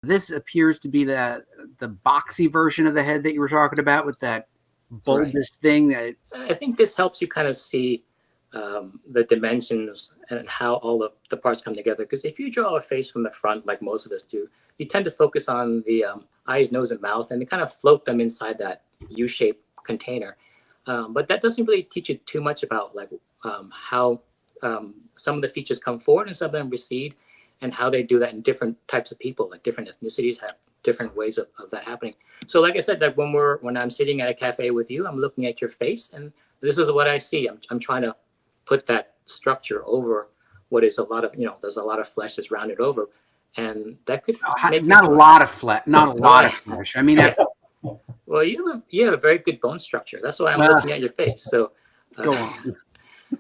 This appears to be the boxy version of the head that you were talking about with that bulbous Right. thing. That I think this helps you kind of see the dimensions and how all of the parts come together. Because if you draw a face from the front, like most of us do, you tend to focus on the eyes, nose, and mouth, and they kind of float them inside that U-shaped container. But that doesn't really teach you too much about like how some of the features come forward and some of them recede, and how they do that in different types of people. Like different ethnicities have different ways of that happening. So like I said, that when I'm sitting at a cafe with you, I'm looking at your face, and this is what I see. I'm trying to put that structure over what is a lot of, there's a lot of flesh that's rounded over, and that could make not a lot of flesh, not a lot of flesh. I mean, yeah. Well, you have a very good bone structure. That's why I'm looking at your face. So go on.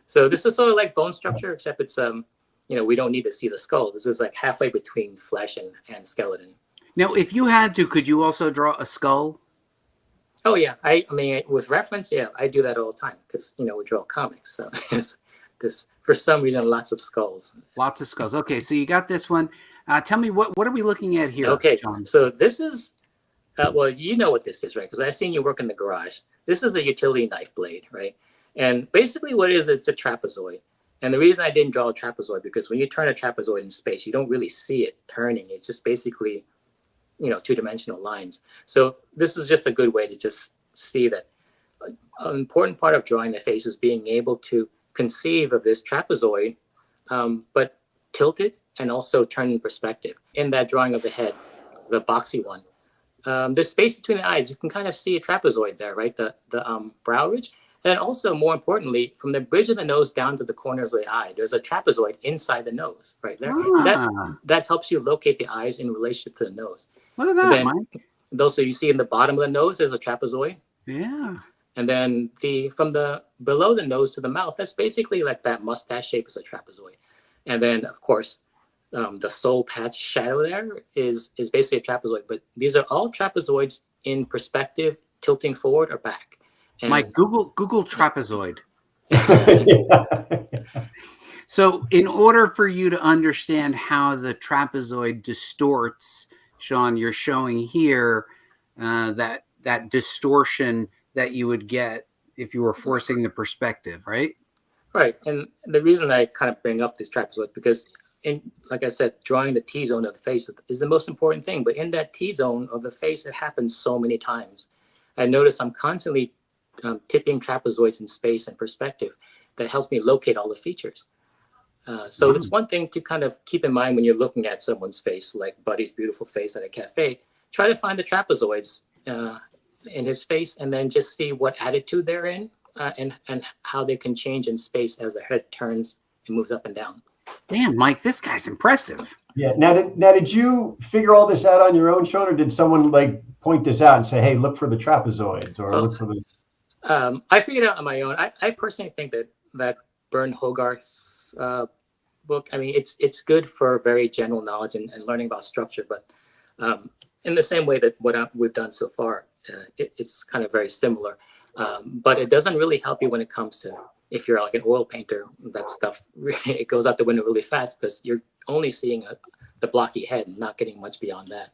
So this is sort of like bone structure, except it's we don't need to see the skull. This is like halfway between flesh and skeleton. Now, if you had to, could you also draw a skull? Oh yeah, I mean with reference, yeah, I do that all the time because we draw comics. So this for some reason lots of skulls. Lots of skulls. Okay, so you got this one. Tell me what are we looking at here? Okay, Sean? So this is well, you know what this is, right? Because I've seen you work in the garage. This is a utility knife blade, right? And basically what it is, it's a trapezoid. And the reason I didn't draw a trapezoid, because when you turn a trapezoid in space, you don't really see it turning. It's just basically, two-dimensional lines. So this is just a good way to just see that an important part of drawing the face is being able to conceive of this trapezoid, but tilted and also turned in perspective. In that drawing of the head, the boxy one, the space between the eyes, you can kind of see a trapezoid there, right? The brow ridge. And also, more importantly, from the bridge of the nose down to the corners of the eye, there's a trapezoid inside the nose, right there. That helps you locate the eyes in relationship to the nose. Look at that, Mike. Also, you see in the bottom of the nose, there's a trapezoid. Yeah. And then from the below the nose to the mouth, that's basically like that mustache shape is a trapezoid. And then, of course, the soul patch shadow there is basically a trapezoid. But these are all trapezoids in perspective, tilting forward or back. And Mike, Google trapezoid. So in order for you to understand how the trapezoid distorts, Sean, you're showing here that distortion that you would get if you were forcing the perspective, right? Right. And the reason I kind of bring up this trapezoid, because like I said, drawing the T-zone of the face is the most important thing. But in that T-zone of the face, it happens so many times. I notice I'm constantly tipping trapezoids in space and perspective that helps me locate all the features. So it's one thing to kind of keep in mind when you're looking at someone's face, like Buddy's beautiful face at a cafe. Try to find the trapezoids in his face, and then just see what attitude they're in and how they can change in space as the head turns and moves up and down. Damn, Mike, this guy's impressive. Yeah. Now, did you figure all this out on your own, Sean, or did someone like point this out and say, "Hey, look for the trapezoids," or look for the? I figured it out on my own. I personally think that Bern Hogarth's book, I mean, it's good for very general knowledge and learning about structure, but in the same way that what we've done so far, it's kind of very similar. But it doesn't really help you when it comes to, if you're like an oil painter, that stuff, it goes out the window really fast because you're only seeing the blocky head and not getting much beyond that.